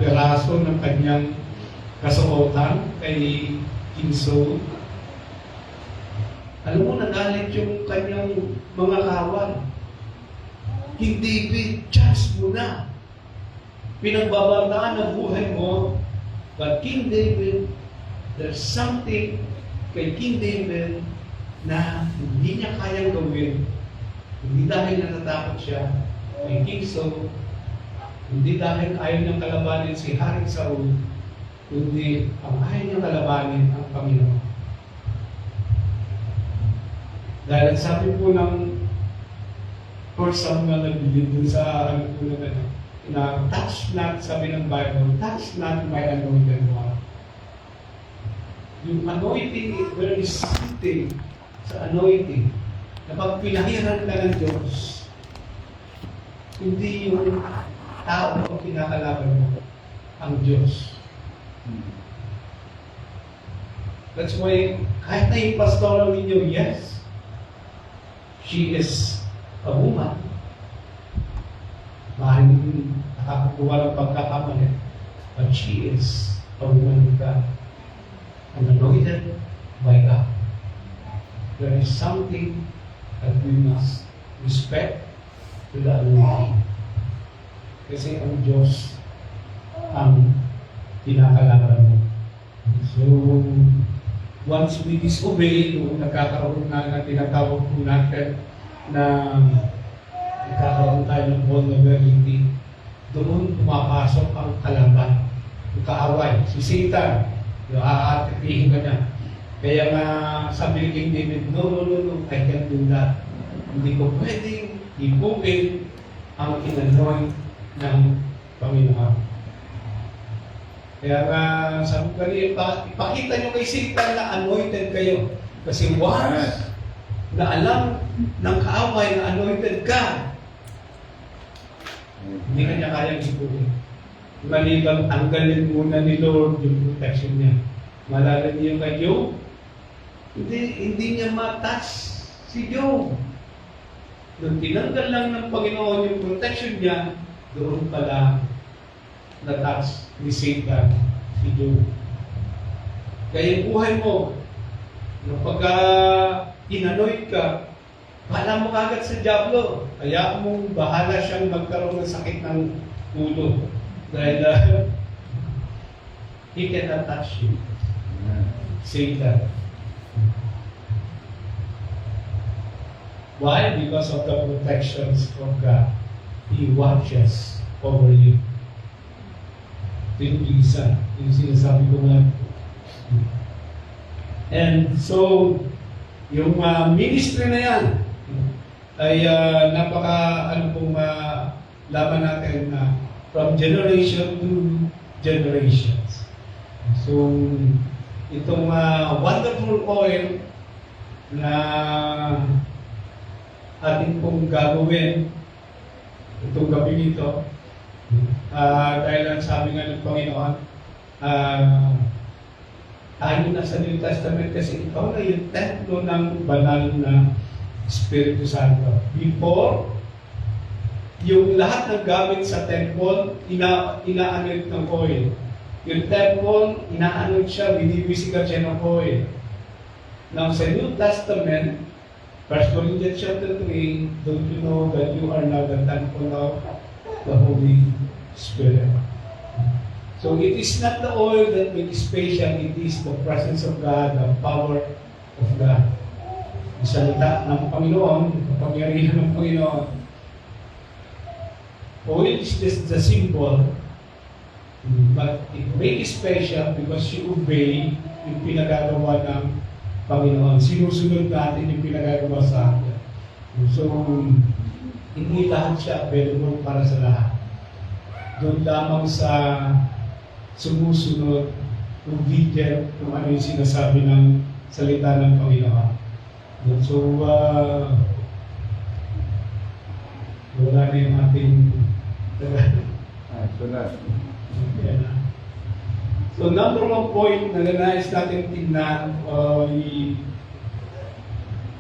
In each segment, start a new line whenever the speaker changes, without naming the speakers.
peraso ng kanyang kasuotan kay King Saul. Alam mo, nagalit yung kanyang mga kawan. King David, chance mo na. Pinagbabantaan ang buhay mo. But King David, there's something kay King David na hindi niya kayang gawin. Hindi dahil natatakot siya kay King Saul, hindi dahil ayaw niyang kalabanin si Haring Saul, kundi ang ayaw niyang kalabanin ang Panginoon. Dahil sabi po ng first Samuel na bilhin dun sa ano po na touch not, sabi ng Bible, touch not my anointed one. Yung anointing, there is something sa anointing na pag pinahiran ka ng Diyos, hindi yung tao ang kinakalaban mo, ang Diyos. That's why, kahit na yung pastoral ninyo, yes, she is a woman. Maaaring nakakukuha ng pagkakamali, but she is a woman of God. And anointed by God. There is something that we must respect to the anointing. Kasi ang Diyos ang kinakalaban mo. So, once we disobey, nagkakaroon na tinatawag po natin na nagkakaroon tayo ng vulnerability, doon pumapasok ang kalaban, yung kaaway, si Satan, yung aatipihin ka niya. Kaya nga sabi ni King David, no, I can't do that. Hindi ko pwedeng ibuin ang inanoint ng Panginoon. Kaya nga sabi ko kanina, ipakita nyo kay Satan na anointed kayo. Kasi once na alam ng kaaway na anointed ka, hindi ka niya kayang ibuin. Maligang tanggalin muna ni Lord yung protection niya. Malala niyo kay Job, hindi niya matouch si Job. Nung tinanggal lang ng Panginoon yung protection niya, doon pala na-touch ni Satan si Job. Kaya yung buhay mo, nung pagka inanoid ka, bahala mo kagad sa diablo. Kaya mong bahala siyang magkaroon ng sakit ng ulo. Dahil he cannot touch you. Satan. Why? Because of the protections of God. He watches over you. Ito yung isa. Yung sinasabi ko nga. And so, yung ministry na yan ay napaka laban natin na from generation to generations. So, itong wonderful oil na ating pong gagawin itong gabi nito, dahil ang sabi nga ng Panginoon, tayo na sa New Testament kasi ikaw na yung templo ng banal na Espiritu Santo. Before, yung lahat ng gamit sa temple, inaanod ng oil. Yung temple, inaanod siya, binibisikan siya ng oil. Now, sa New Testament, 1 Corinthians chapter 3, don't you know that you are now the temple of the Holy Spirit? So it is not the oil that makes special, it is the presence of God, the power of God. Yung salita ng Panginoon, yung kapangyarihan ng Panginoon. Oil is just the symbol, but it makes special because you obey yung pinagagawa ng Panginoon. Sinusunod natin yung pinagagawa sa atin. So, hindi lahat siya available para sa lahat. Doon lamang sa sumusunod, obedient kung ano yung sinasabi ng salita ng Panginoon. So, wala na yung ating So, number one point na nais natin tingnan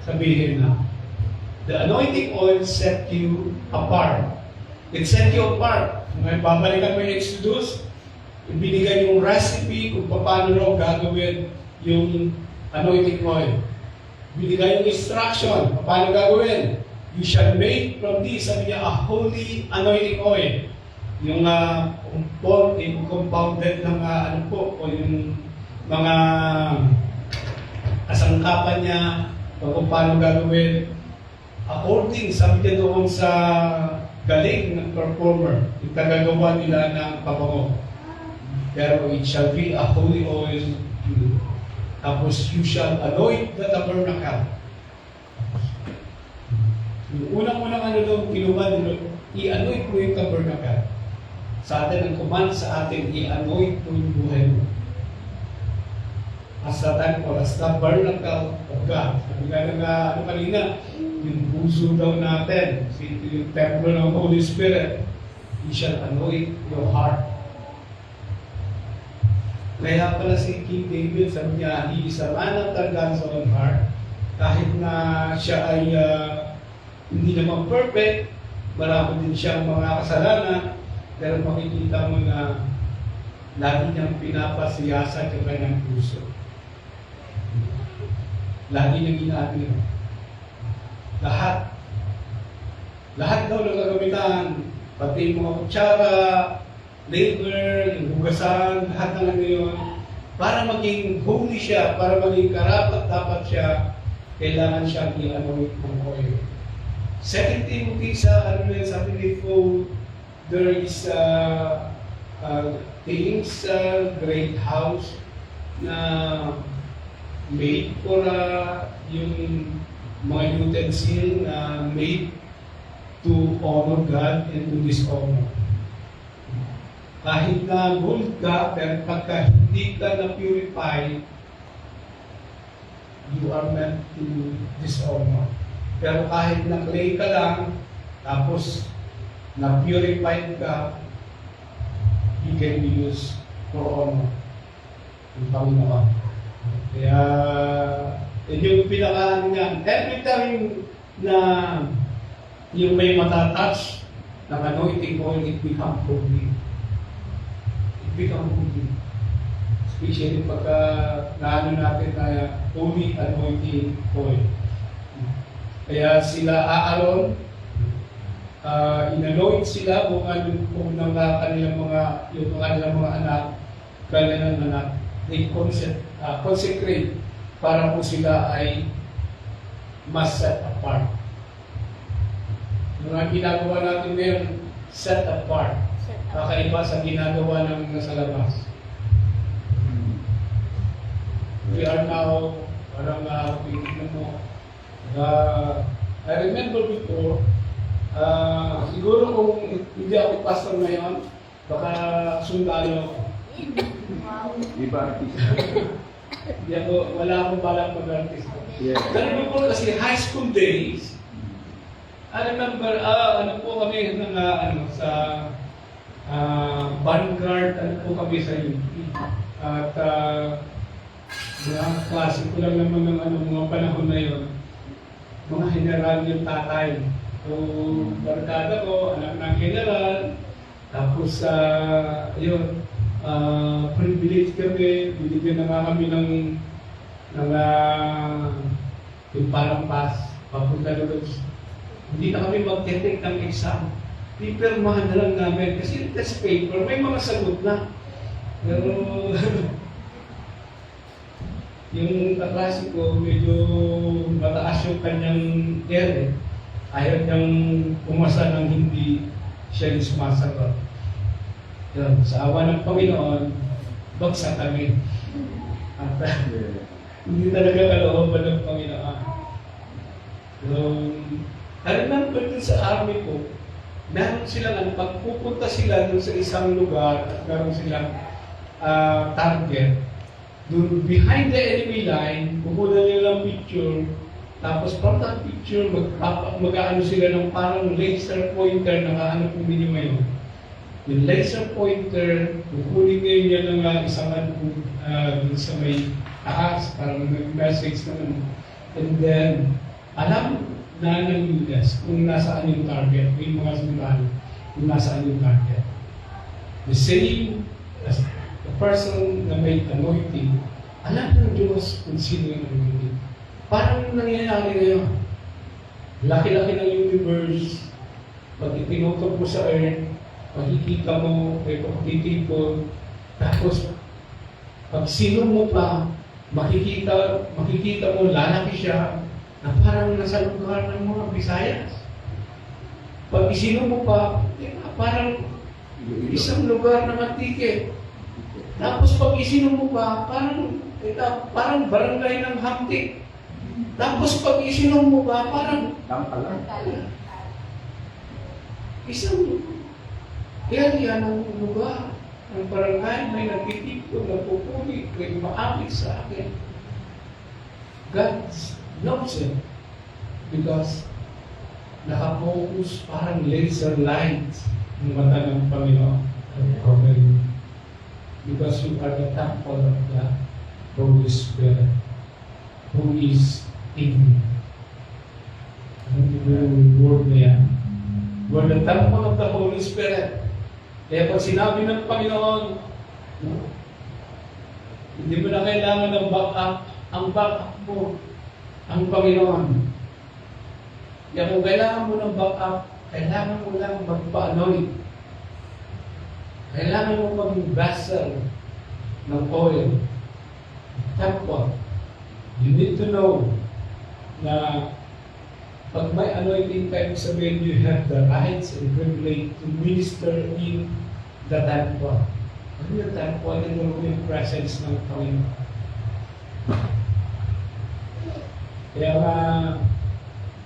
sabihin na the anointing oil set you apart. It set you apart. Ngayon, babalikan mo yung Exodus, Ibinigay yung recipe kung paano raw gagawin yung anointing oil. Binigay yung instruction, paano gagawin. You shall make from this, sabi niya, a holy anointing oil. Yung compounded ng ano po, o yung mga kasangkapan niya, kung paano gagawin. According, sabi niya doon sa galing ng performer, yung tagagawa nila ng pabango. Pero it shall be a holy oil. Tapos you shall anoint the tabernacle. Yung unang-unang ano doon, kinuha nila, i-anoint mo yung tabernacle. Sa atin, ang command sa atin, i-anoint mo yung buhay mo. As the temple, as the tabernacle of God. Sabi nga ano kanina, yung puso daw natin, yung temple ng Holy Spirit, He shall anoint your heart. Kaya pala si King David, sabi niya, he is a man after God's own heart. Kahit na siya ay hindi naman perfect, marami din siyang mga kasalanan, pero makikita mo na lagi niyang pinapasiyasa yung kanyang puso. Lagi niyang ginagawa yun. Lahat daw ng gagamitan, pati yung mga kutsara, labor, yung hugasan, lahat ng ano yun, para maging holy siya, para maging karapat dapat siya, kailangan siyang i-anoint ng oil. Second Timothy sa ano yun, sabi ni Paul, there is things, great house na made for yung mga utensil na made to honor God and to dishonor. Kahit na gold ka, pero pagka hindi ka na-purify, you are meant to dishonor. Pero kahit na clay ka lang, tapos na-purified ka, you can be used for honor. Yung Panginoon. Kaya, yun yung pinaka niya. Every time na yung may matatouch ng anointing oil, it become holy. Become holy. Especially pagka naano natin na holy anointing oil. Kaya sila Aaron, inanoint sila kung ng kanilang mga anak, they consecrate para po sila ay mas set apart. Yung mga ginagawa natin ngayon, set apart. Kakaiba sa ginagawa ng nasa labas. We are now, parang tingnan mo, I remember before, siguro kung hindi ako pastor ngayon, baka sundalo ako.
Iba artista.
Wala akong balak mag-artista.
Yeah.
Pero before kasi high school days, I remember, ano po kami sa vanguard, ano po kami sa UP. At mga klase ko lang naman ng mga panahon na yun, mga general yung tatay. So, barkada ko, anak ng general, tapos, yun, privilege kami, binigyan na nga kami ng yung parang pass, papunta doon. Hindi na kami mag-take ng exam. Pipirmahan na lang namin kasi yung test paper, may mga sagot na. Pero, yung kaklase ko, medyo mataas yung kanyang ere. Ayaw niyang pumasa ng hindi siya sumasagot. Yun, sa awa ng Panginoon, bagsak kami. At hindi talaga kalooban ng Panginoon. So, I remember dun sa army ko, meron silang, pag pupunta sila dun sa isang lugar at meron silang target, dun behind the enemy line, pupunta nila ng picture, tapos from that picture, mag-aano sila ng parang laser pointer, nakaano po ninyo ngayon. Yung laser pointer, kukunin ngayon yan ng isang dun sa may taas, parang message naman. And then, alam na ng Judas kung nasaan yung target, yung mga sundalo, kung nasaan yung target. The same as person na may anointing, alam ng Diyos kung sino yung anointing. Parang nangyayari ngayon. Laki-laki ng universe. Pag ipinutok mo sa earth, makikita mo, may pagtitipon. Tapos, pag sino mo pa, makikita mo, lalaki siya, na parang nasa lugar ng mga Visayas. Pag sino mo pa, parang isang lugar ng Antique. Tapos pag isino mo pa, parang barangay ng Hamtik. Tapos pag isino mo pa, parang isang area ng lugar ng barangay, may nagtitipon, nagpupuli, may maamit sa akin. God knows it because nakapokus parang laser light ng mata ng Panginoon. Because you are the temple of the Holy Spirit who is in you. Ano yung word na yan? We're the temple of the Holy Spirit. Kaya pag sinabi ng Panginoon, hindi mo na kailangan ng backup. Ang backup mo, ang Panginoon. Kaya kung kailangan mo ng backup, kailangan mo lang magpa-anoint. Kailangan mo maging vessel ng oil. Temple. You need to know na pag may anointing kayo, sabihin you have the rights and privilege to minister in the temple. Ano yung temple? Ano yung presence ng Panginoon? Kaya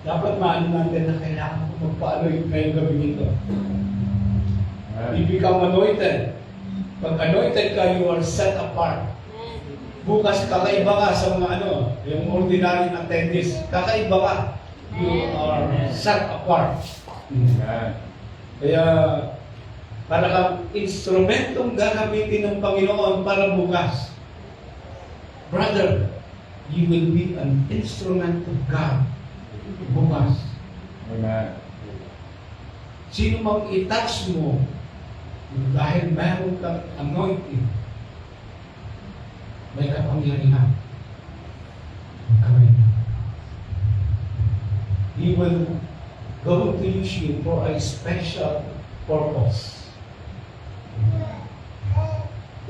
dapat maano natin na kailangan ko magpa-anoint ngayong gabi nito. You become anointed. Pag anointed ka, you are set apart. Bukas, kakaiba ka sa mga yung ordinary attendees. Kakaiba ka. You are set apart. Kaya, para kang instrumentong gagamitin ng Panginoon para bukas. Brother, you will be an instrument of God bukas.
Amen.
Sino mang i-touch mo dahil meron kang anointing, may kapangyarihan. He will go to use you for a special purpose.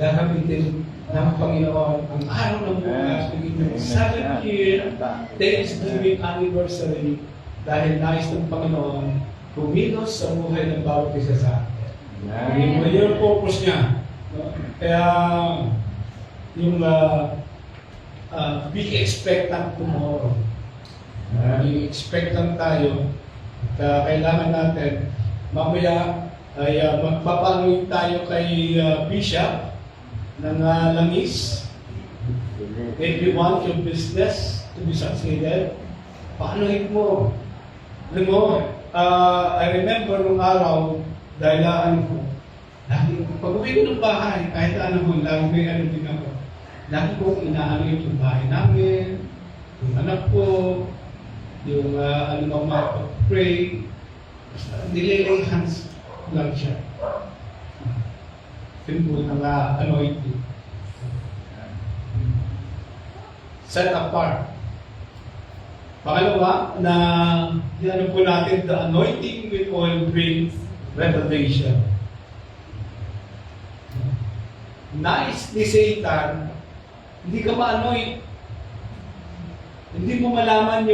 Gagamitin ng Panginoon ang araw ng bukas ng inyong 7-year Thanksgiving anniversary dahil nais ng Panginoon kumilos sa buhay ng bawat isa sa atin. Yung year purpose niya. Kaya yung be expectant tomorrow. Be expectant tayo. Kailangan natin mamaya ay magpapanood tayo kay Bishop ng langis. If you want your business to be succeeded, paanohin mo. Alam mo, I remember nung araw, dahil pag-uwi ko ng bahay, kahit lagi may din ako. Lagi kong inaanoin yung bahay namin, yung anak ko, yung makapag-pray. Nililay hands lang siya. Symbol ng anointing. Set apart. Pangalawa, na po natin, the anointing with oil brings revelation. Nais ni Satan, hindi ka ma-anoint. Hindi mo malaman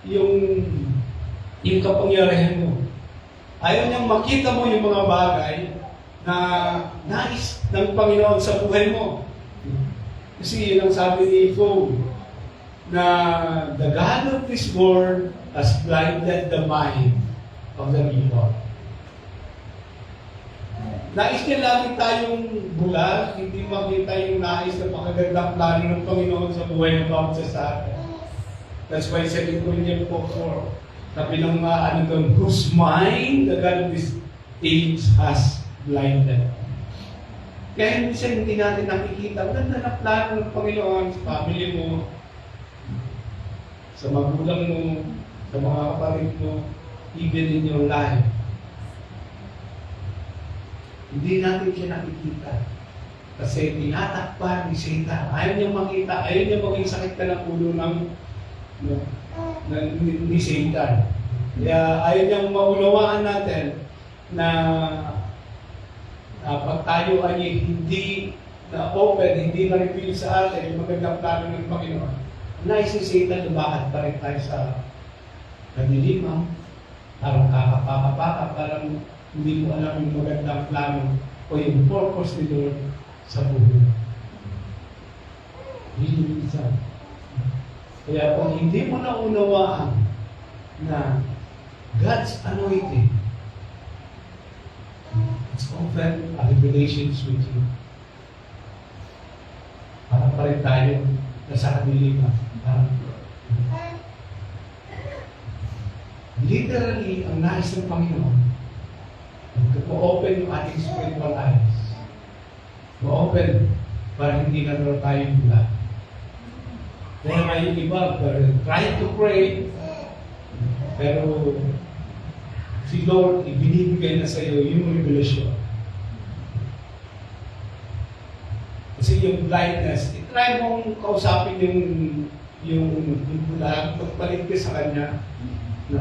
yung kapangyarihan mo. Ayaw niyang makita mo yung mga bagay na nais ng Panginoon sa buhay mo. Kasi yun ang sabi ni Paul, na the God of this world has blinded the mind of the people. Nais niya lagi tayong bulag, hindi makita yung nais na makagandang plano ng Panginoon sa buhay ng bawat isa sa atin. That's why 2 Corinthians 4:4, na pinang doon, whose mind the God of this age has blinded. Kaya minsan hindi natin nakikita, ang ganda na plano ng Panginoon sa family mo, sa magulang mo, sa mga kapatid mo, even in your life. Hindi natin siya nakikita. Kasi tinatakpan ni Satan. Ayaw niya makita, ayaw niya maging sakit ka ng ulo ni Satan. Kaya ayaw niyang maunawaan natin na pag tayo ay hindi na open, hindi na-reveal sa atin yung magandang plano ng Panginoon, nais ni Satan lumakad pa rin tayo sa kadiliman, parang kakapaka-paka, parang hindi mo alam yung magandang plano o yung purpose ni Lord sa buhay. Hindi minsan. Kaya kung hindi mo naunawaan na God's anointing, it's open a revelations with you. Para pa rin tayo nasa kadiliman. Literally, ang nais ng Panginoon, ma-open yung ating spiritual eyes. Ma-open para hindi na naman tayo bulag. Kaya may iba, try to pray, pero si Lord, ibinibigay na sa iyo yung revelation. Kasi yung blindness, try mong kausapin yung bulag, pagpalit ka sa kanya. No.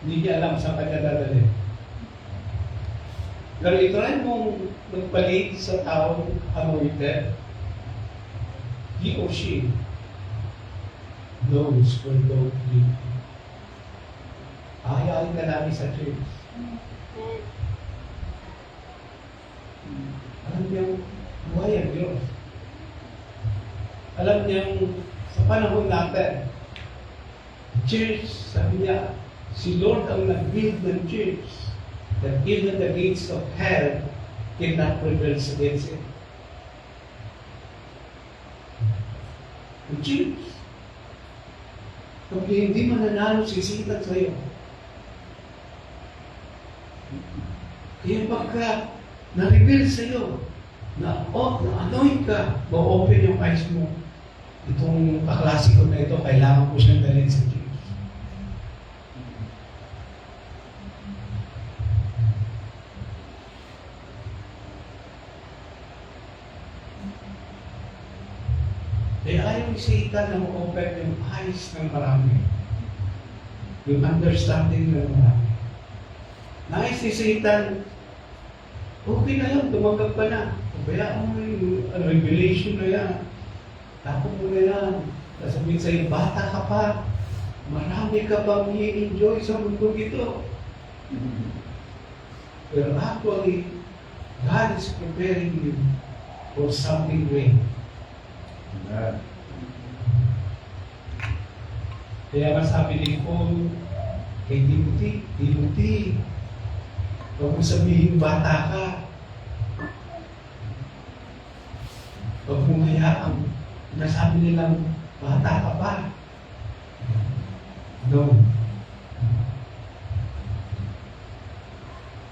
Hindi niya alam sa kanya dadalhin. Pero itry mong magpalit sa taong anointed, he or she knows where God lead. Ayaw ka namin sa church. Alam niyang buhay ang Diyos. Alam niyang sa panahon natin, church, sabi niya, si Lord ang nag-build ng church, that even the gates of hell cannot prevail against it. The church, kung hindi mananalo, sisitan sa iyo. Kaya pagka na-reveal sa iyo, na-anoint ka, ma-open yung eyes mo. Itong kaklasiko na ito, kailangan ko siyang dalhin sa Diyos. Kaya ayaw ni Satan na ma-open yung eyes ng marami. Yung understanding ng marami. Nais ni Satan, okay na yun, tumanggap ka na. Bayaan mo yung revelation na yan. Tapos mo na yan. Sasabihin sa'yo, bata ka pa. Marami ka bang i-enjoy sa mundo ito. Pero actually, God is preparing you for something great. Kaya nga sabi ni Paul kay Timothy, huwag mo sabihin bata ka. Huwag mo hayaan. Nasabi nilang bata ka pa. No.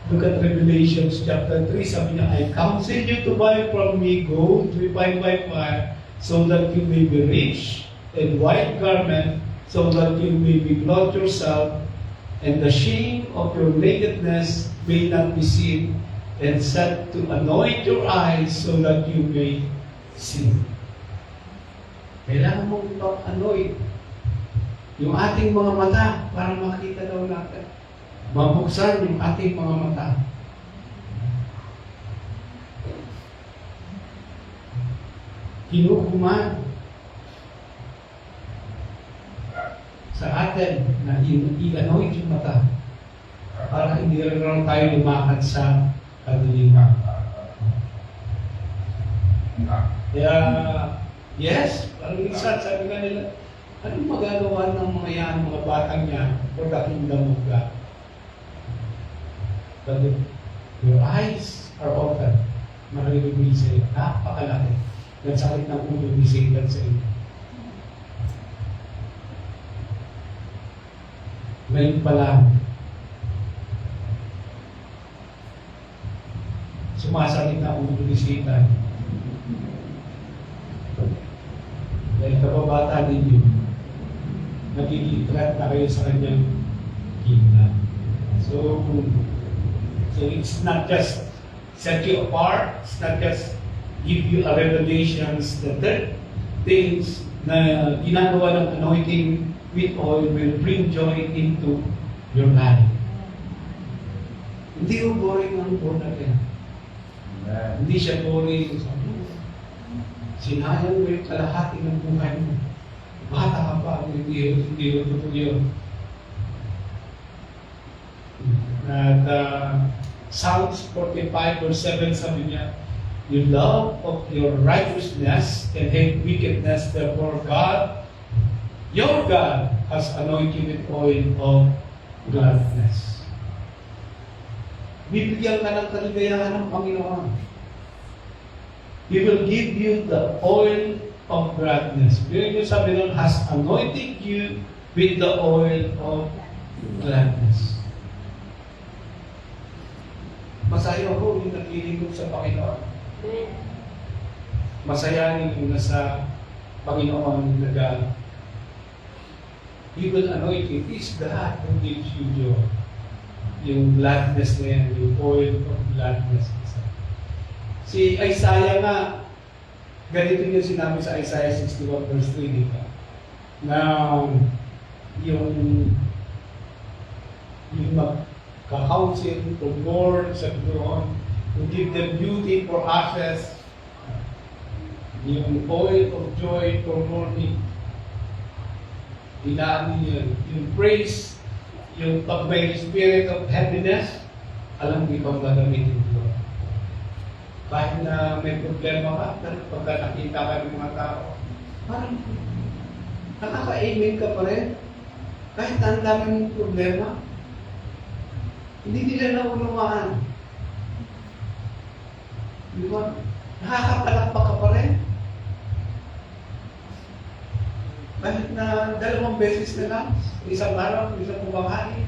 Look at Revelations chapter 3. Sabi niya, I counsel you to buy from me gold refined by fire, so that you may be rich, and white garment, so that you may be clothed yourself, and the shame of your nakedness may not be seen, and set to anoint your eyes, so that you may see. Kailangan mong anoint yung ating mga mata para makita daw natin. Mabuksan yung ating mga mata. Kinukuman sa atin na i-anoint yung mata para hindi rin tayo lumakad sa kadiliman. Kaya, yes, parang minsan sabi nga nila, anong magagawa ng mga yan, mga batang yan, for the kingdom of God? But if your eyes are open, maririnig sa iyo, napakalaki ng sakit ng ulo ni Satan sa iyo. Ngayon pa lang, sumasakit na ulo ni Satan. Dahil kababata ninyo, nagiging threat na kayo sa kanyang kingdom. So it's not just set you apart. It's not just give you a revelations. The third things na ginagawa ng anointing with oil will bring joy into your life. Hindi yung boring ang born again. Hindi siya boring. Sinayang mo yung kalahati ng buhay mo. Bata ka pa, hindi yung totoo yun. At Psalms 45 verse 7 sabi niya, "You love of your righteousness and hate wickedness, therefore God, your God, has anointed you with oil of gladness." Bibigyan ka ng kaligayahan ng Panginoon. He will give you the oil of gladness. Pero yung sabi nun, has anointed you with the oil of gladness. Masaya ako yung naglilingkod sa Panginoon. Masaya yung nasa Panginoon nag He will anoint you. It is God who gives you joy. Yung gladness na yan, yung oil of gladness. Si Isaiah nga, ganito yung sinabi sa Isaiah 61 verse 3, di ba? Na yung magka-counsel from Lord sa throne, to give them beauty for ashes, yung oil of joy for mourning, inaan niyo yung praise, yung pag may spirit of happiness, alam mo ikaw gagamitin ko. Kahit na may problema ka, pagka nakita ka ng mga tao, parang nakaka-amen ka pa rin. Kahit na ang dami mong problema, hindi nila naunawaan. Di ba? Nakakapalakpak ka pa rin. Kahit na 2 beses na lang, isang araw, isang kumakain.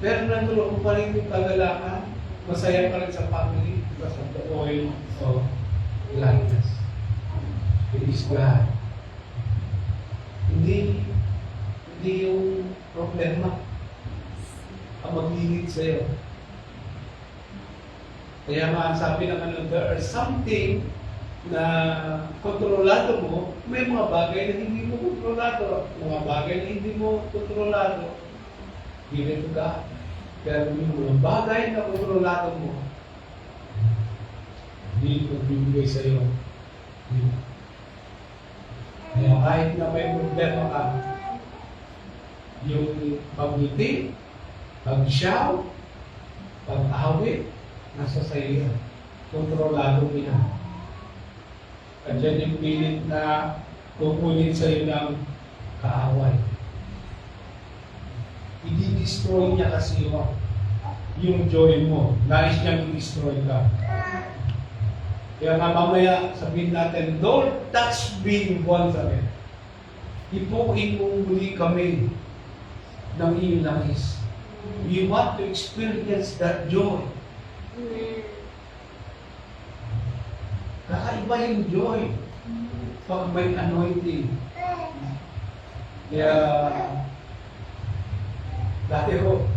Pero nandun pa rin yung kagalakan. Masaya pa rin sa family because of the oil of gladness. It is God. Hindi yung problema ang maglilid sa'yo. Kaya nga sabi ng there are something na kontrolado mo, may mga bagay na hindi mo kontrolado. Mga bagay na hindi mo kontrolado. Give it to God. Pero yung mga bagay na kontrolado mo, hindi ko bibigay sa iyo. Kaya kahit na may problema ka, yung pag-ngiti, pag-shout, pag-awit, nasa sa iyo. Kontrolado niya. At dyan yung pilit na kukunin sa iyo ng kaaway. I-destroy niya kasi yung joy mo. Nais niyang i-destroy ka. Kaya nga mamaya sabihin natin, Lord, touch me once again. Ipuin mo muli kami ng iyong langis. We want to experience that joy. Kakaiba yung joy pag may anointing. Kaya dati ko,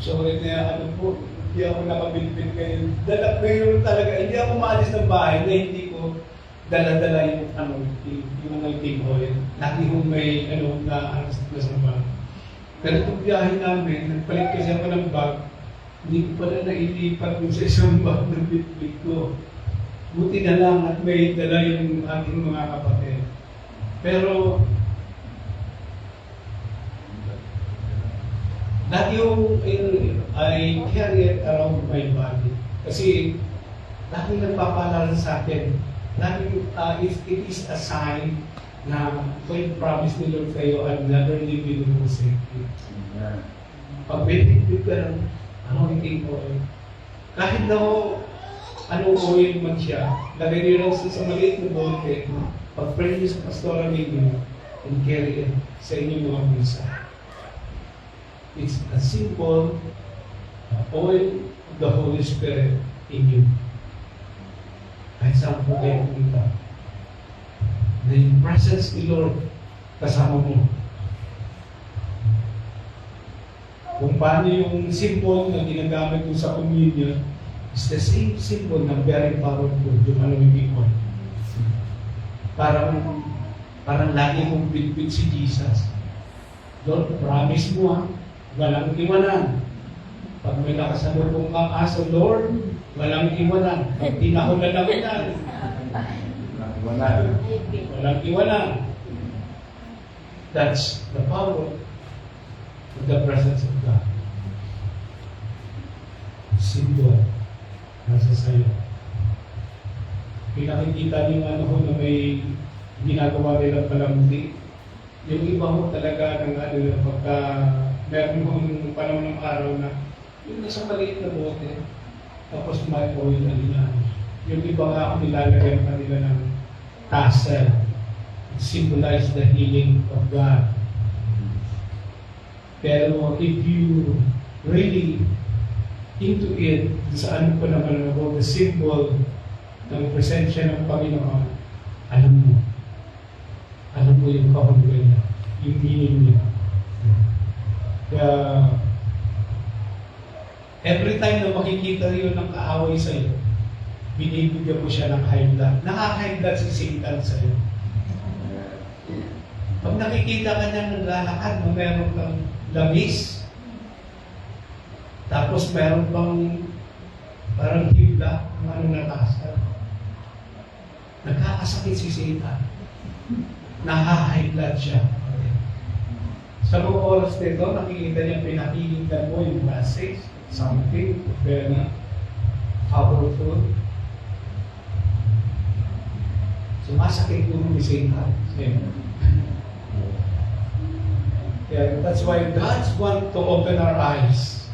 sorry na hindi ako nakabilipin kayo. Dala ko yun talaga, hindi ako maalis ng bahay na hindi ko dala-dala yung anointing oil. Lagi kong may na sa bag. Pero itong biyahe namin, nagpalit kasi ako ng bag, hindi ko pala nailipat yung sa isang bag ng bitbit ko. Buti na lang at may dala yung ating mga kapatid. Pero lagi yung I carry it around my body. Kasi lagi nagpapaalala sa akin. Lagi it is a sign na may promise ni Lord kayo, I'll never leave you nor forsake you. Pag binibig ka ng anointing oil, kahit daw anong oil man siya, lagay niyo lang sa maliit na bote, pag-pray niyo sa pastoral ninyo, and carry it sa inyong mga misa. It's a symbol, oil of the Holy Spirit in you. Kahit saan po kayo pumunta, the presence ni Lord kasama mo.
Kung paano yung symbol na ginagamit ko sa communion is the same symbol na very powerful, yung anointing oil. Parang lagi kong bitbit si Jesus. Lord, promise mo ha, walang iwanan. Pag may nakasalubong kang aso, Lord, walang iwanan. Pag tinahulan lang yan,
Wala.
walang iwanan. That's the power of the presence of God. Symbol nasa sayo. Pinakikita niyo ano ho na may ginagawa nilang palamuti. Yung iba ho talaga ng ano na pagka meron ho nung panahon ng araw na yung nasa maliit na bote tapos may oil na nila. Yung iba nga ako nilalagyan pa nila ng tassel. It symbolizes the healing of God. Pero if you really into it, saan ko naman about the symbol ng presensya ng Panginoon, alam mo yung kahulugan niya, yung meaning niya. Kaya, every time na makikita yun ng kaaway sa'yo, binibigyan mo siya ng high blood. Nakaka-high blood si Satan sa'yo. Pag nakikita ka niya ng lalakad, na meron kang lamis, tapos meron pang parang hibla, ano natasa. Nagkakasakit si Satan. Nakaka-high blood siya. Sa mga oras nito, nakikita niya pinakinggan mo yung message, something very powerful. Sumasakit po ni Satan. Yeah, that's why God wants to open our eyes.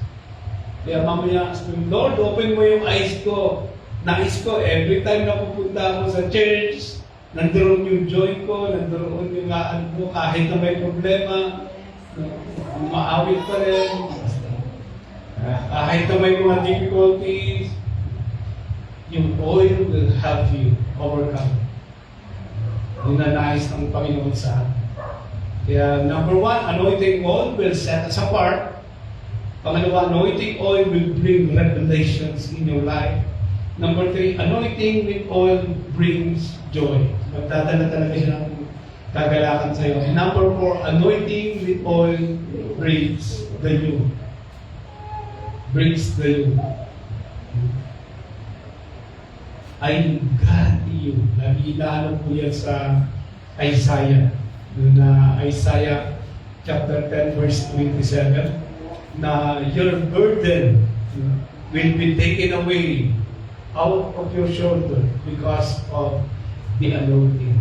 Kaya mamaya, Lord, open mo yung eyes ko. Nais ko, every time na pupunta ako sa church, nandoon yung joy ko, nandoon yung gaan ko, kahit na may problema, maawit pa rin. Kahit na may mga difficulties, yung oil will help you overcome. Yung nanais ng Panginoon sa atin. Kaya number one, anointing oil will set us apart. Pangalawa, anointing oil will bring revelations in your life. Number three, anointing with oil brings joy. Magdadala talaga siya ng kagalakan sa iyo. And number four, anointing with oil brings the you. Brings the you. I guarantee you, lagi inaalok po yan sa Isaiah. Na Isaiah chapter 10 verse 27 na your burden will be taken away out of your shoulder because of the anointing.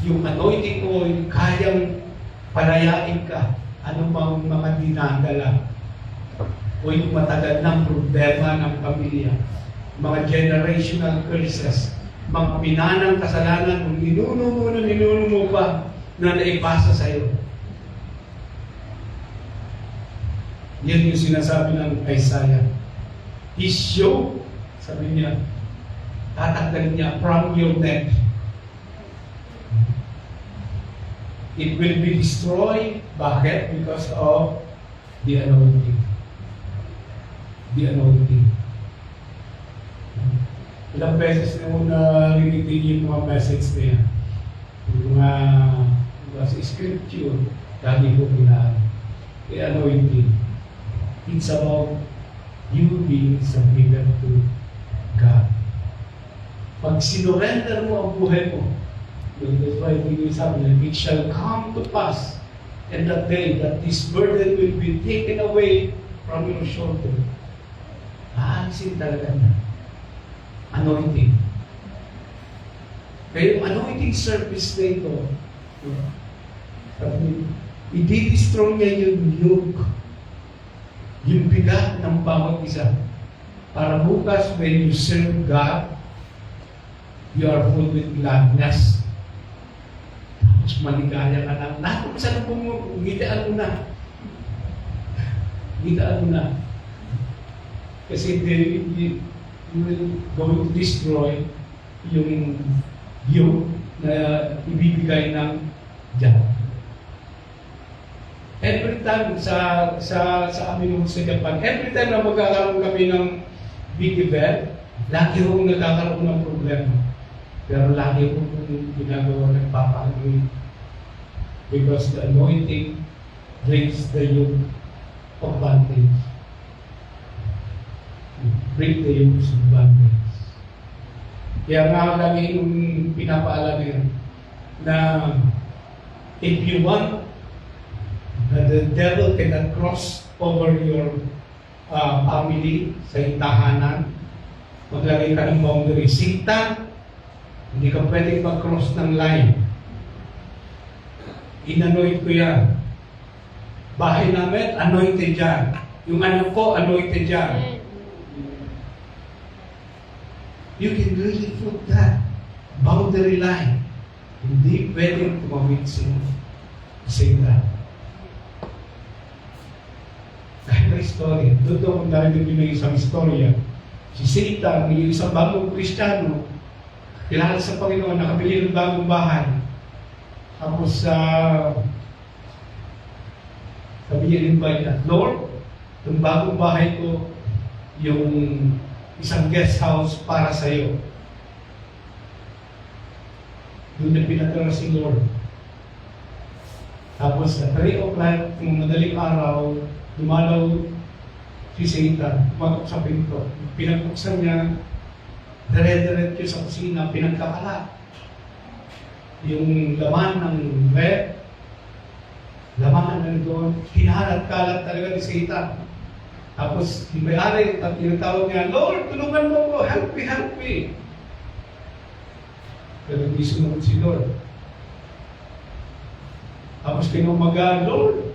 Yung anointing ko, kayang palayain ka anumang mga dinadala o yung matagal ng problema ng pamilya, mga generational curses, mga pinanang kasalanan, kung ninuno mo pa na naipasa sa iyo. Yan yung sinasabi ng Isaiah. His yoke, sabi niya, tatanggalin niya from your neck. It will be destroyed. Bakit? Because of the anointing. The anointing. Ilang beses na muna rinitin yung mga message na yan. Yung mga sa scripture, dati ko pinaan. The anointing. It's about you being submitted to God. Pag sinurrender mo ang buhay mo, that's why we sabi na, it shall come to pass in that day that this burden will be taken away from your shoulder. Aalisin talaga na. Anointing. Kaya yung anointing service na ito, i-destroy niya yung yoke, yung bigat ng bawat isa. Para bukas, when you serve God, you are full with gladness. Tapos maligaya ka na. Lahat kung saan mo, gitaan mo na. Gitaan mo na. Kasi you will going to destroy yung yoke na ibibigay ng Diyan. every time sa amin sa Japan, every time na magkakaroon kami ng big event, lagi akong nagkakaroon ng problema. Pero lagi akong ginagawa nagpapanood. Because the anointing breaks the yoke of bondage. Break the yoke of bondage. Kaya nga lagi yung pinapaalala yan na if you want the devil cannot cross over your family sa tahanan, maglagay ka ng boundary. Satan, hindi ka pwedeng mag-cross ng line. Inanoint ko yan. Bahay namin, anointed yan. Yung anak ko, anointed yan. You can really put that boundary line. Hindi pwedeng tumawid sa Satan. Kahit na istorya, doon kung narinig yung isang istorya, si Satan, yung isang bagong Kristiyano, kilala sa Panginoon, nakabili ng bagong bahay. Tapos, sabi niya rin ba niya, Lord, yung bagong bahay ko, yung isang guest house para sa iyo. Doon na pinatira si Lord. Tapos, sa 3 o'clock, yung madaling araw, dumalaw si Satan, tumakot sa pinto. Pinagbuksan niya, dire-diretso sa kusina, pinagkakalat. Yung laman ng rep, laman ng doon, hinahalat-kalat talaga ni Satan. Tapos, yung may-ari, at tinatawag niya, Lord, tulungan mo ko, help me. Pero hindi sumunod si Lord. Tapos kinumaga, Lord,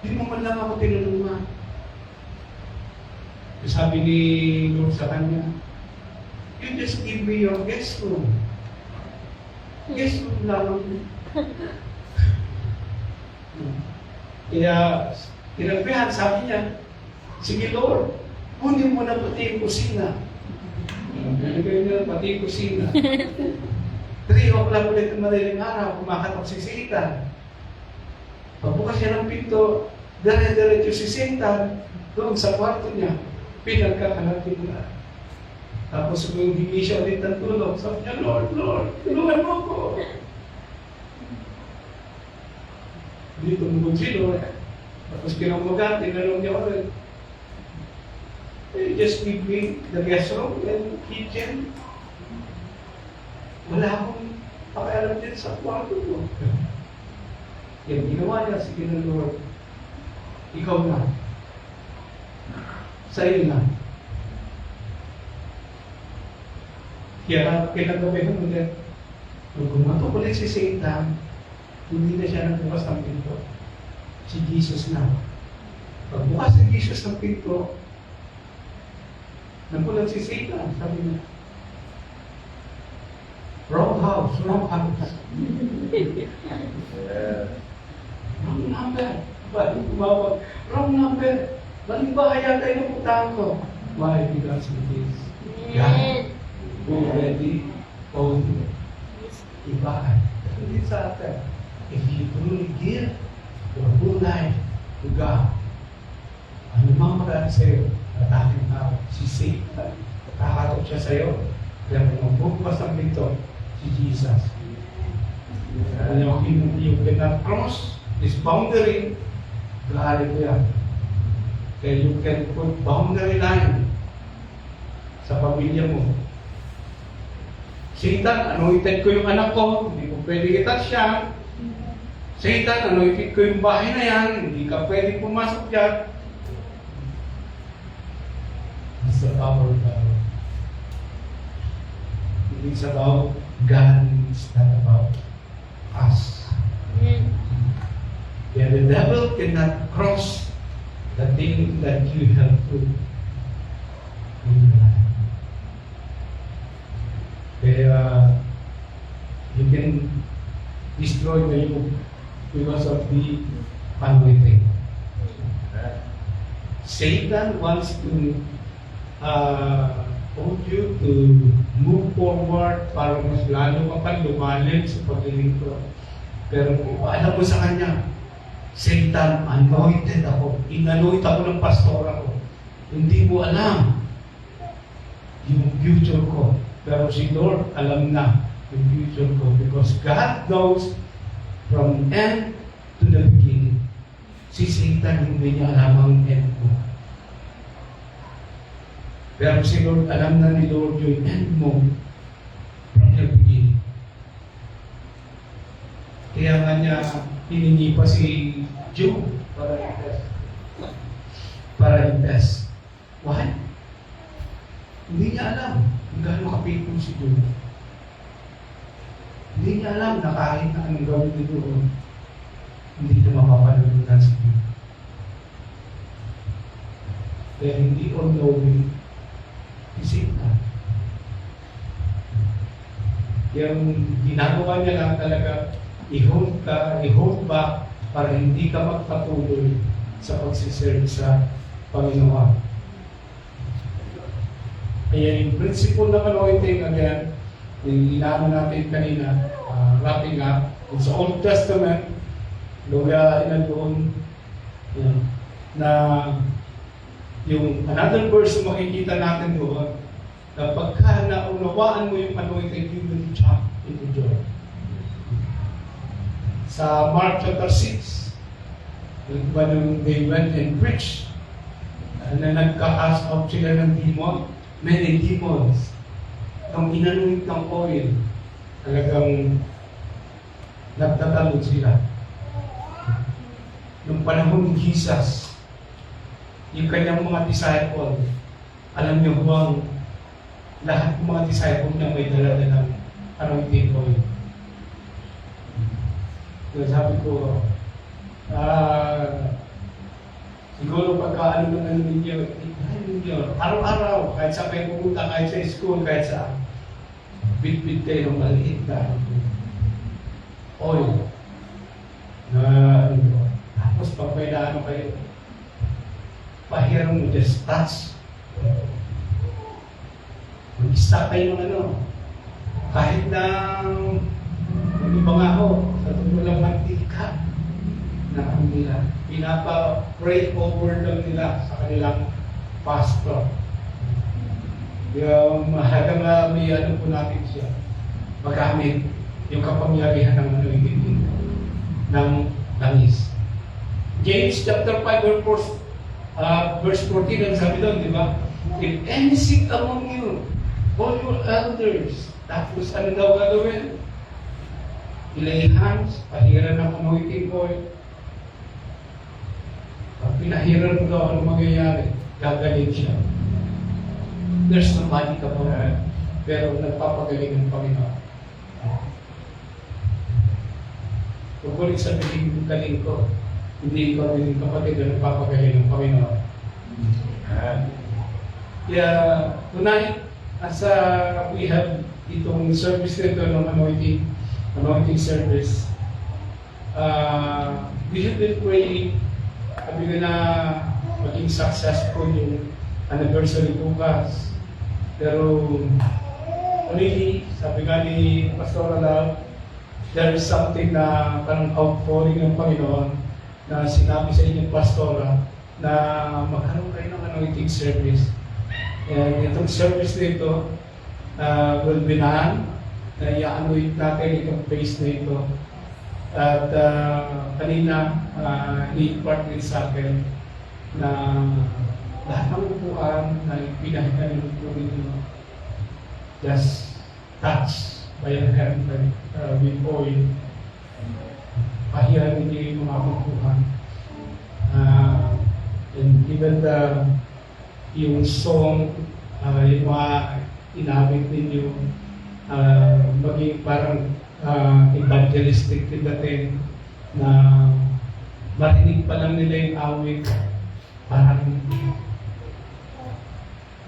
hindi mo man lang ako tinulungan. Sabi ni Lord sa kanya, you just give me your guest room. Guest room lang. Kaya, tinagpihan, sabi niya, sige Lord, kunin mo na pati yung kusina. Binigay niya pati yung kusina. 3 o'clock ulit ng madaling araw, kumakatok si Satan. Pagbukas niya ng pinto, dire-diretso si Satan doon sa kwarto niya, pinagkakalatin na. Tapos kung hindi siya ulit ng tulog, sabi niya, Lord, tulungan mo ko. Hindi tumugod si Lord. Tapos kinamaga, tinanong niya ulit, just give me the guest room and kitchen. Wala akong pakialam din sa kwarto ko. Yan, ginawa niya, sige na Lord, ikaw na. Sa'yo na. Kaya kinagabihan mo din, nung gumatok ulit si Satan, hindi na siya nagbukas ng pinto. Si Jesus na. Pagbukas si Jesus ng pinto, nagulat si Satan, sabi niya, wrong house. Wrong number. Ba't tumawag? Wrong number. Maling bahay yata yung napuntahan ko. Why? Because of this. God already told you. Ibahay. Hindi sa atin. If you truly give your whole life to God, ano mang magaan sa'yo, atakin tao, si Satan, kakatok siya sa'yo, kaya kung magbubukas ang pinto, si Jesus. You cannot cross this boundary. Grabe ko yan. Kaya you can put boundary line sa pamilya mo. Satan, anointed ko yung anak ko, hindi ko pwede kita siya. Satan, anointed ko yung bahay na yan, hindi ka pwede pumasok dyan. It's the power of God. It's about God, it's not about us. Yeah, the devil cannot cross the thing that you have to in your life. Kaya you can destroy the yoke because of the unwitting. Satan wants to hold you to move forward para mas lalo ka pa lumalim sa paglilingkod. Pero kung alam mo sa kanya, Satan, anointed ako. Inanoint ako ng pastor ako. Hindi mo alam yung future ko. Pero si Lord alam na yung future ko because God knows from end to the beginning. Si Satan hindi niya alam ang end ko. Pero si Lord, alam na ni Lord yung end mo from the beginning. Kaya nga niya hiningi pa si Job para i-test. Para i-test. Why? Hindi niya alam kung gaano kapitong si Job. Hindi niya alam na kahit na anong gawin niya doon, hindi ito mapapalulunan sa Diyos. Kaya hindi all-knowing isip na. Yung ginagawa niya lang talaga, i-hold back para hindi ka magpatuloy sa pagsiserve sa Panginoon. Kaya yung principle ng anointing, again, yung inaano natin kanina, wrapping up, sa Old Testament, luga doon, na yung another verse na makikita natin doon, na pagka naunawaan mo yung anointing, you will jump into joy. Sa Mark chapter 6, when they went and preached, na nagka-cast out sila ng demon, many demons, nung inanuit ng oil, talagang nagtatalon sila. Nung panahon ni Jesus, yung kanyang mga disciple, alam niyo bang lahat ng mga disciple niya may dala-dalang anointing oil. So sabi ko, siguro pagka ano ninyo, araw-araw, kahit sa kayo pumunta, kahit sa school, kahit sa bit-bit kayo ng maliit na oil. Tapos pag may naano kayo, pahiram mo, just touch. Mag-stop kayo ng ano. Kahit na yung iba nga ako, sa tungkol lang mantika na ano nila, pinapa-pray over lang nila sa kanilang pastor. Yung mahalaga nga may ano po natin siya, magamit yung kapangyarihan ng anointing ng langis. James chapter 5 verse 14, ang sabi doon, di ba? If any sick among you, all your elders, tapos ano daw gagawin? Ilay hands, pahiran ng anointing oil. Pag pinahiran mo daw, ano mangyayari? Gagaling siya. There's no money ka po, pero nagpapagaling ng Panginoon. Huwag ko rin sabihin galing ko, hindi ikaw rin kapatid na nagpapagaling ng Panginoon. Kaya, tonight, as we have itong service nito ng anointing service, we have been praying, sabi na maging successful yung anniversary bukas. Pero, really, sabi nga ni Pastor Alal, there is something na parang outpouring ng Panginoon na sinabi sa inyong pastora na magkaroon kayo ng anointing service. And itong service nito will be done, na i-anoint natin itong place na ito. At kanina, i-part din sa akin na lahat ng upuan na pinahikan ninyo, just touch by a hand with oil. Pahiran ninyo yung mga upuan. And even yung song, yung mga inabit ninyo, maging parang evangelistic din natin na marinig pa lang nila yung awit, parang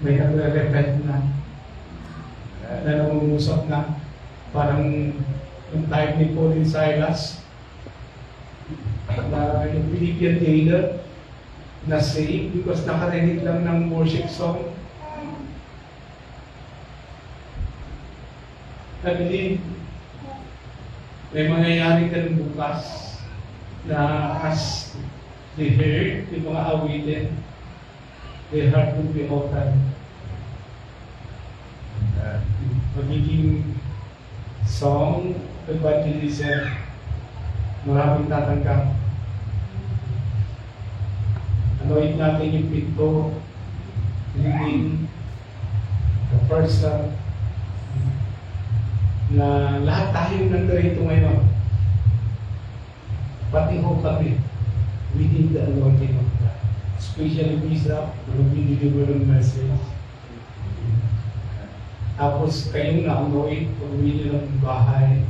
may nagre-repent na nangungusap na, parang yung time ni Paul and Silas na yung Philippian jailer na saved because nakarinig lang ng worship song. I believe may mangyayari ka rin bukas na as they heard yung mga awitin, their heart will be open. Magiging song, evangelism, maraming tatanggap. Anoint natin yung pinto, leading the person, na lahat tayong nandito ngayon, pati ho kami, we need the anointing of God. Especially Bishop, na mag-deliver ng message. Tapos kayong na-anoint, pag-uwi nyo ng bahay,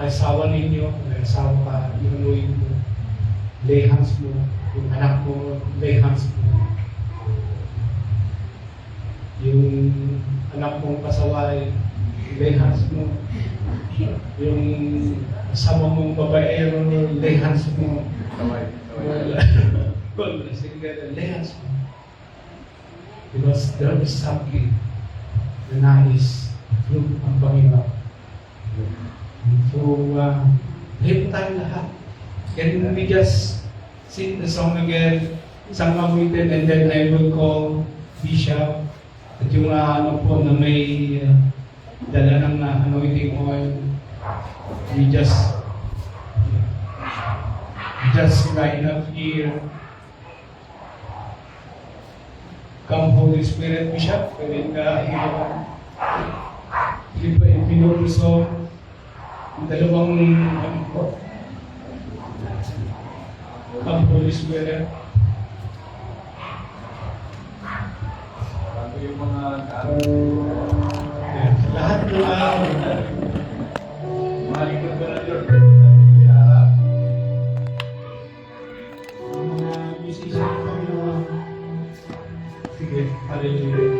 ay asawa ninyo, may asawa ka, i-anoint mo, lay hands mo, yung anak mo, lay hands mo. Yung anak mong pasaway, lay hands mo. Yung asawa mong babaero, lay hands mo. Well, sige, lay hands mo. Because there is something na nais fruit ang Panginoon. So, help tayo lahat. Can we just sing the song again, sang awitin, and then I will call Bishop at yung ano po na may dala ng anointing oil. We just line up here. Come Holy Spirit, Bishop, pwede ka ipinulso ang dalawang ano po. Come Holy Spirit.
Bago yung mga
Lahat ng
malikot ko na yun.
mga musician ko yung sige, hallelujah.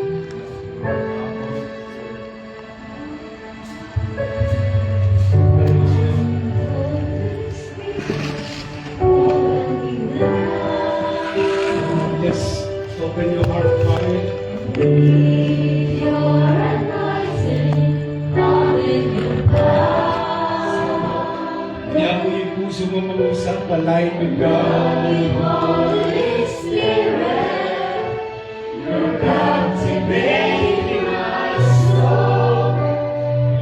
Just open your heart wide. Diyan mo yung puso mo mag-usap, palay with God.
Holy Spirit, you're captivating my soul,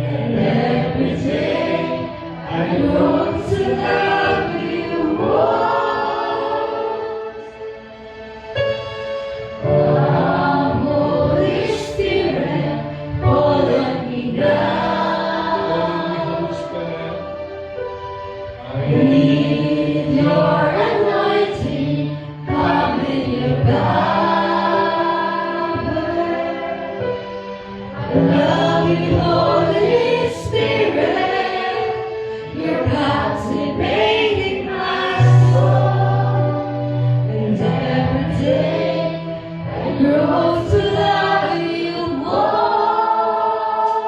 and every day I long to love you more. Come, Holy Spirit, fall on me now. I need your anointing, come in your power. I love you, Holy Spirit, you're captivating my soul, and every day I grow to love you more.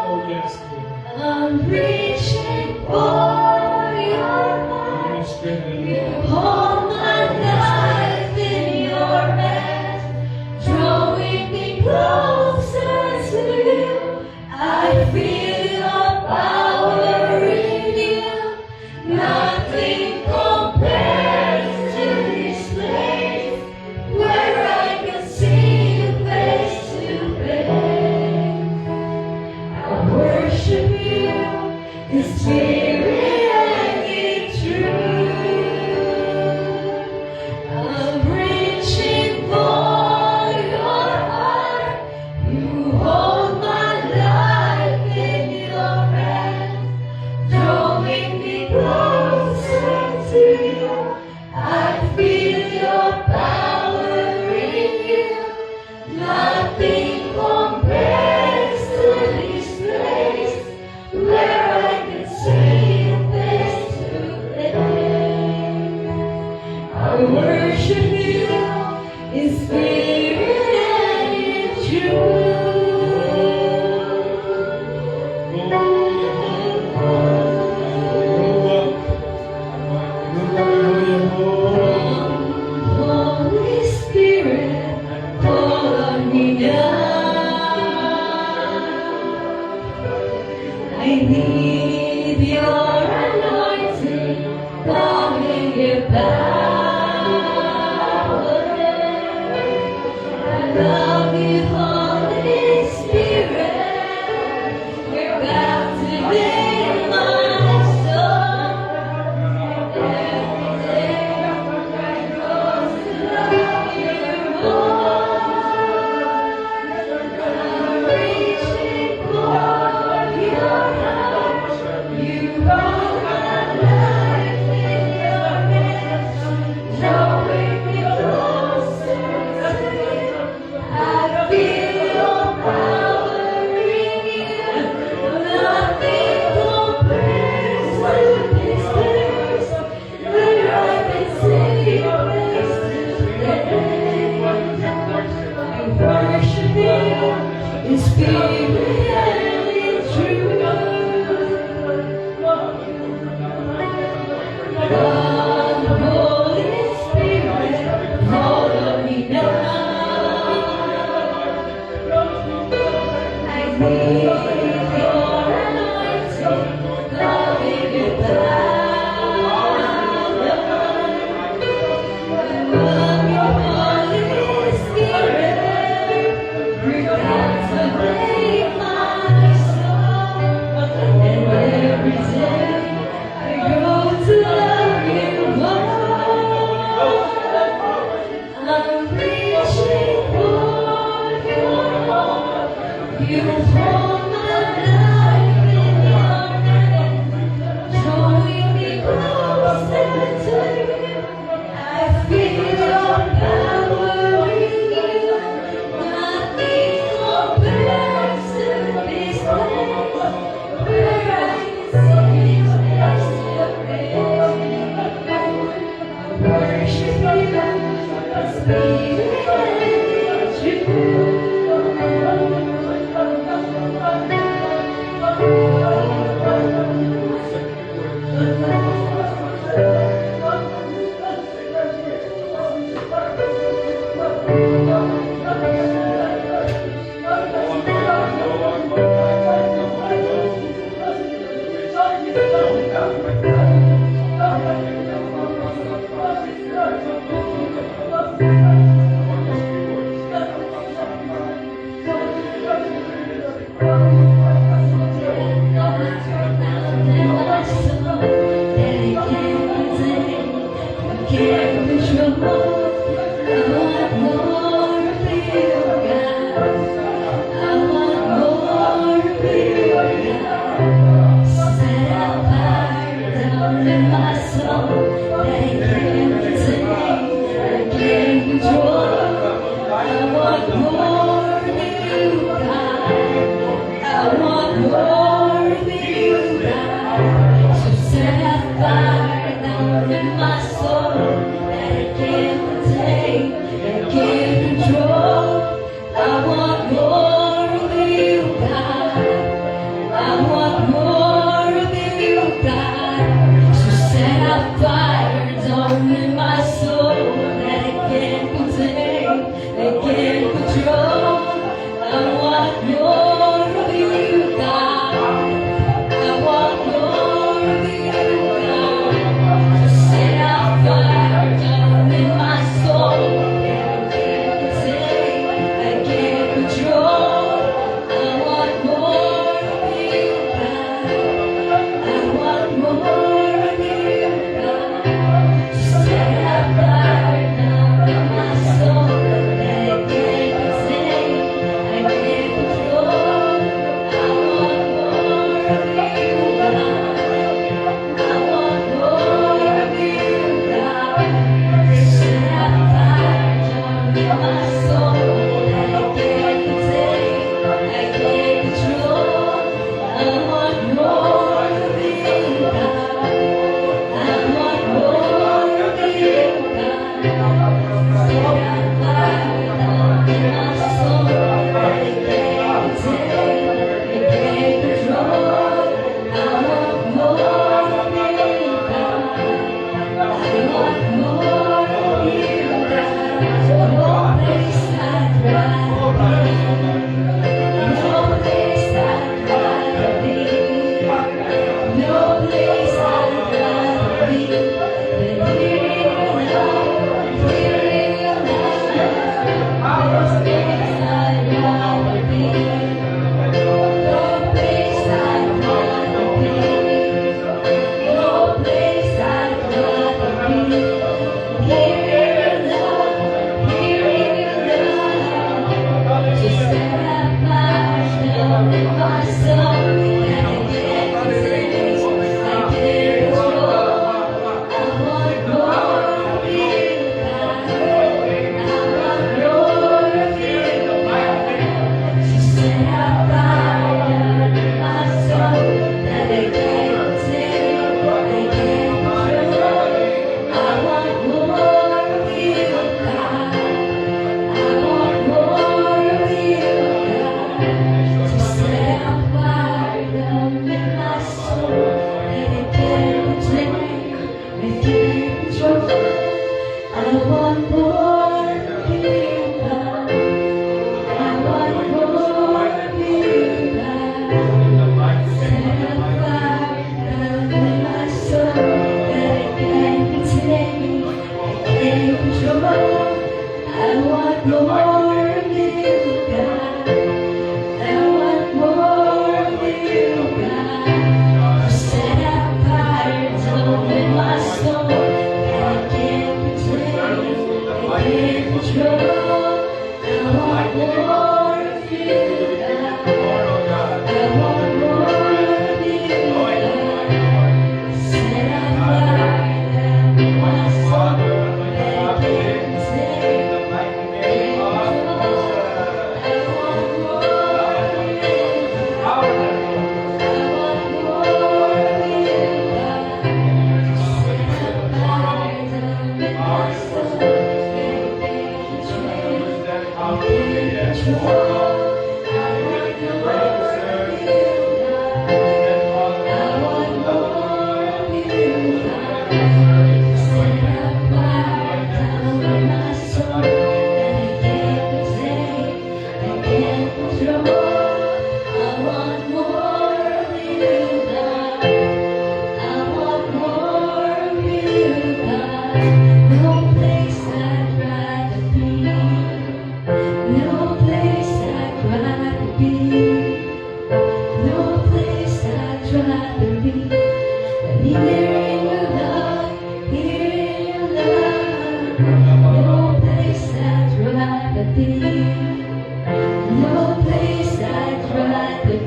Oh yes, Lord.
I'm reaching for your
Holy Spirit.
you hold my life in your hands, drawing me closer to you. I feel your power in you. Nothing compares to this place where I can see you face to face. I worship you in spirit and in truth. I'm reaching for your heart. You hold my life in in spirit and in truth. God, Holy Spirit, follow me now. I need your anointing, loving your power. Love your Holy Spirit, recaptivate my soul. And every day I grow to love you more. I'm reaching for you. You hold my life in your hand, drawing me closer to you. I feel your power in you. Nothing compares to this place where I can see His face to face. I worship you, Spirit and truth.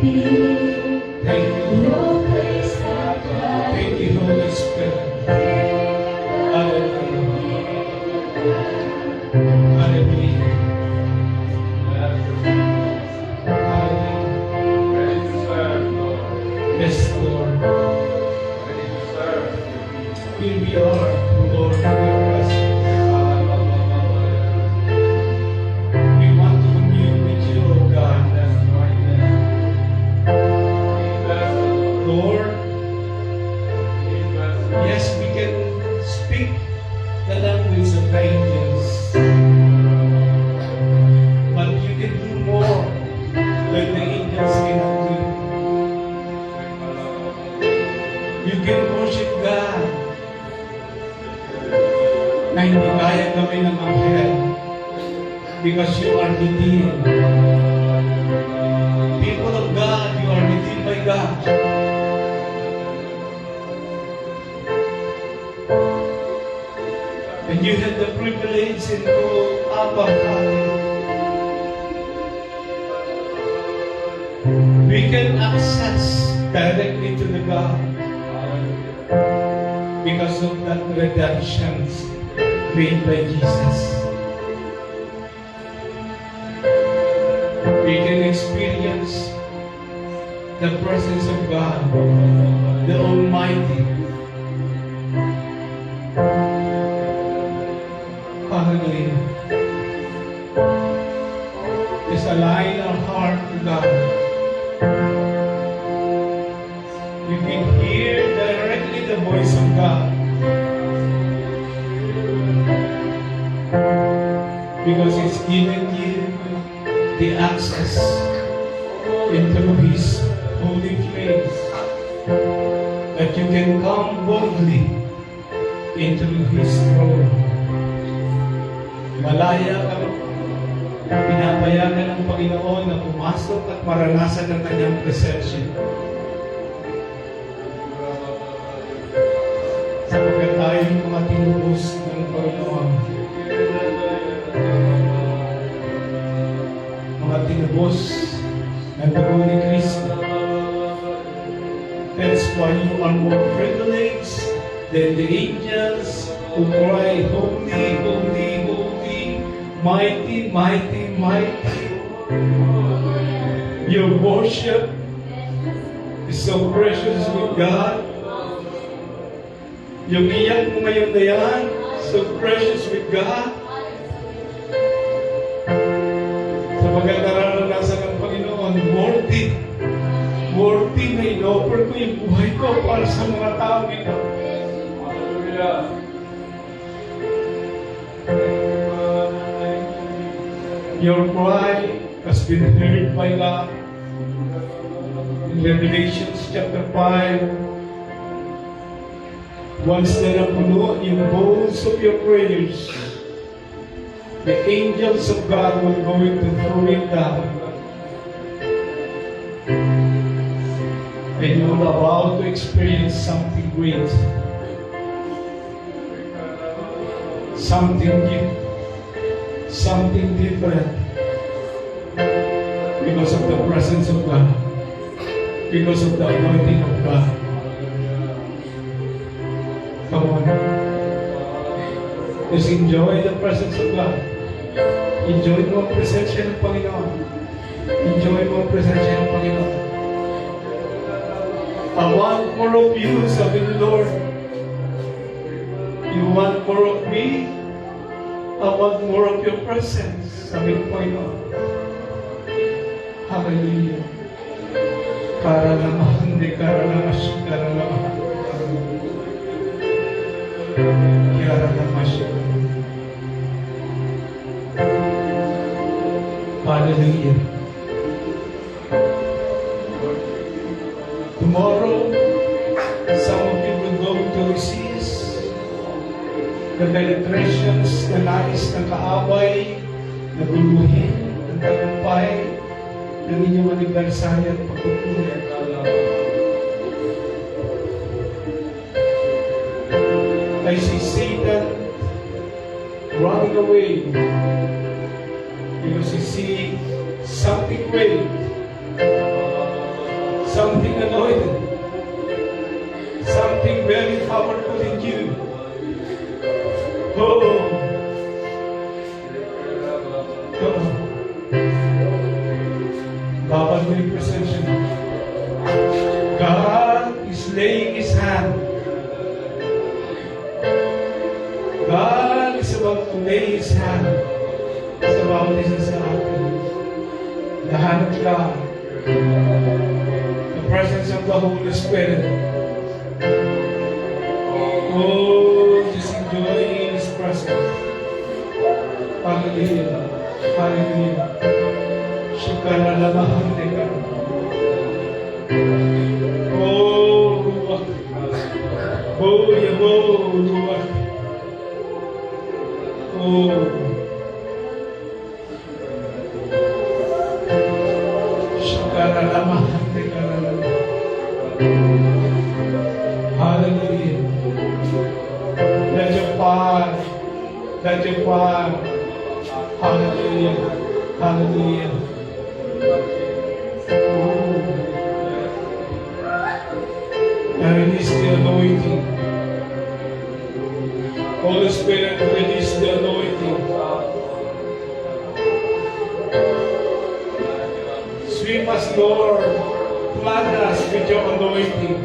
be
Thank you.
no place like
Thank you, Holy Spirit. Hallelujah. Hallelujah. Hallelujah.
Ready to serve, Lord.
Yes, Lord.
Ready to serve.
Here we are, Lord, in your presence. We want to commune with you, O God. Lord, yes, we can speak the language of angels, but you can do more than the angels cannot do. You can worship God na hindi kaya gawin ng anghel because you are redeemed. People of God, you are redeemed by God. And you have the privilege and call Abba Father. We can access directly to the God because of that redemption made by Jesus. We can experience the presence of God, the Almighty. Hallelujah. Just align our heart to God. You can hear directly the voice of God. Because it's given you the access into His holy place. That you can come boldly into His throne. Malaya ka, pinapayagan ng Panginoon na pumasok at maranasan ang kanyang presensya. Sapagkat tayo yung mga tinubos ng Panginoon. Mga tinubos ng dugo ni Kristo. That's why you are more privileged than the angels who cry, Holy, Holy, Holy, Mighty, Mighty, Mighty. Your worship is so precious with God. Yung iyak mo ngayon na yan, so precious with God. Sapagkat nararanasan ng Panginoon, worthy na in-offer ko yung buhay ko para sa mga taong ito.
Hallelujah.
Your cry has been heard by God. In Revelation chapter 5, once na napuno yung bowls of your prayers, the angels of God will go in to throw it down. And you're about to experience something great. Something new. Something different. Because of the presence of God. Because of the anointing of God. Come on. Just enjoy the presence of God. Enjoy mo ang presensya ng Panginoon. Enjoy mo ang presensya ng Panginoon. I want more of you, sabi ng Lord. You want more of me? I want more of your presence, sabi ng Panginoon. Hallelujah. Karalamahan, di karalamas, karalamahan. Karalamas. Hallelujah. Tomorrow, some of you will go to receive the celebrations na nais ng kaaway, na guluhin, ng tagumpay, ng inyong anibersaryo at pagpupulot. I see Satan running away because he see something great something anointed, something very powerful in you. Oh, Baba will present you. God is laying His hand. God is about to lay His hand sa bawat isa sa atin. The hand of God. The presence of the Holy Spirit. Oh, just enjoy His presence. Hallelujah. Hallelujah. Shikalalamahandeka. Oh, Ruach. Oh, Yabo, Ruach. Oh. Shikalalamahandeka. Hallelujah. Let your fire. Let your fire. Hallelujah. Hallelujah. And release the anointing. Holy Spirit, release the anointing. Sweep us, Lord. Flood us with your anointing.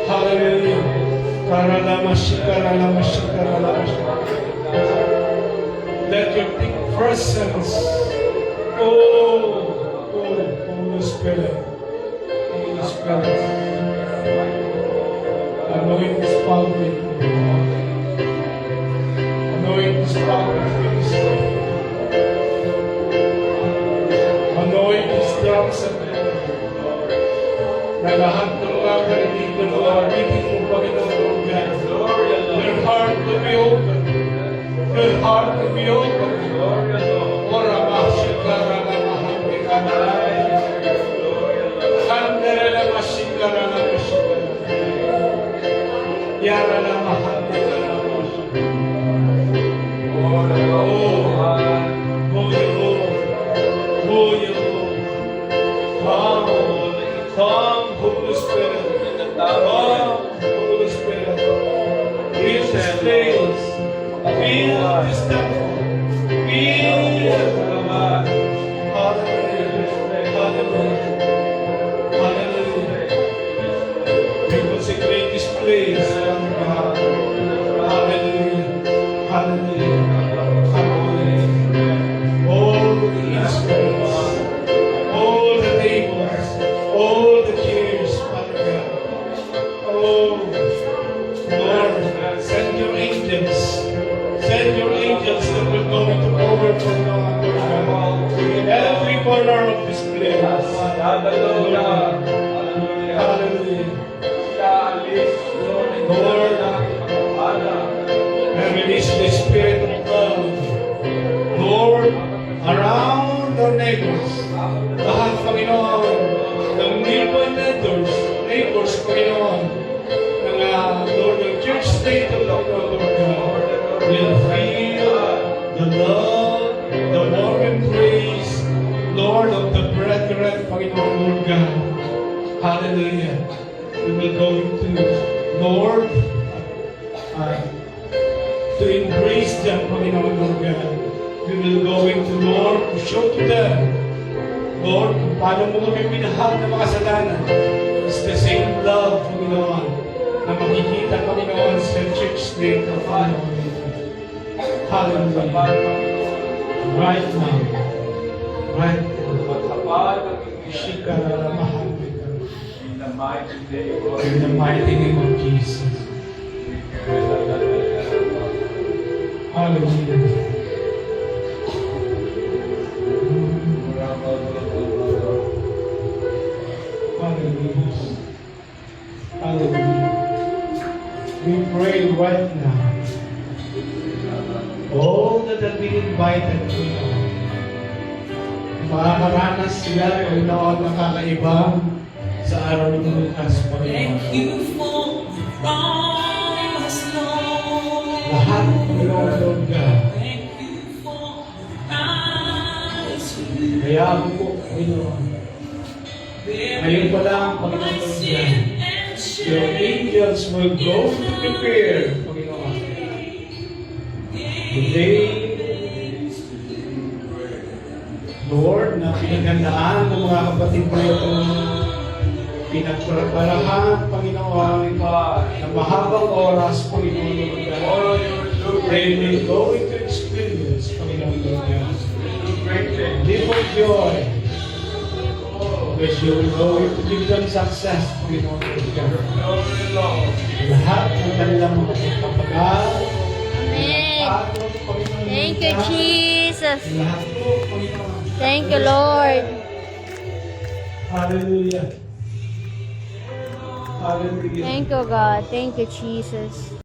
Hallelujah. Karalamashi, karalamashi, karalamashi. Let your big presence, Holy Spirit, Holy Spirit, anoint this public, anoint this public ministry, anoint this drums and na lahat ng mga kaibigan ng mga ibig mong Panginoon God. Their heart will be open. Their heart will be open. Ora mashikara la mahambikana. Handere la mashikara la mashikara. Yara la mahambikara la mashikara. Come, Holy Spirit. Come, Holy Spirit. Fill this place. Fill this temple. Fill the mind. Hallelujah. Hallelujah. Hallelujah. We consecrate this place, Father God. Hallelujah. Hallelujah. Hallelujah. All the instruments, all the tables, all the chairs, Father God. Oh, Lord, send your angels. Send your angels that will go into overflow now, Lord God. In every corner of this place. Hallelujah. Hallelujah. Lord, and release the Spirit of God. Lord, around our neighbors, lahat, Panginoon, ng nearby neighbors, Panginoon, ng Lord, ng church state of Lord God, will feel the love, the warm embrace, Lord, of the brethren, Panginoon, Lord God. Hallelujah. We will go into, Lord, to embrace them, Panginoon, Lord God. We will go into, Lord, to show to them, Lord, kung paano mo kami minahal ng mga kasalanan. It's the same love, Panginoon, na makikita, Panginoon, sa church state of Panginoon. Hallelujah. Right now. Right now. Shikalalamahandika.
In the mighty name of
In the mighty name of Jesus. Hallelujah. Hallelujah. Hallelujah. We pray right now. All that have been invited to know. Makakaranas sila kung noon nakakaiba sa araw ng Lucas, Panginoon.
Thank you for the promise, Lord.
Lahat, Panginoon, Lord God.
Thank you for the promise.
Kaya ako po, Panginoon, Ngayon pa lang, Panginoon Lord God, your angels will go to prepare, Panginoon. Today, Lord, na pinaghandaan ng mga kapatid ko itong pinagpaparahan, Panginoon, na mahabang oras, Panginoon Lord God. They will go into experience, Panginoon Lord God. Live of joy. Because you will go into kingdom success, Panginoon Lord God. Lahat ng kanilang mga pagpapagal,
Amen. Thank you, Jesus.
lahat po, Panginoon.
Thank you, Lord.
Hallelujah. Hallelujah.
Thank you, God. Thank you, Jesus.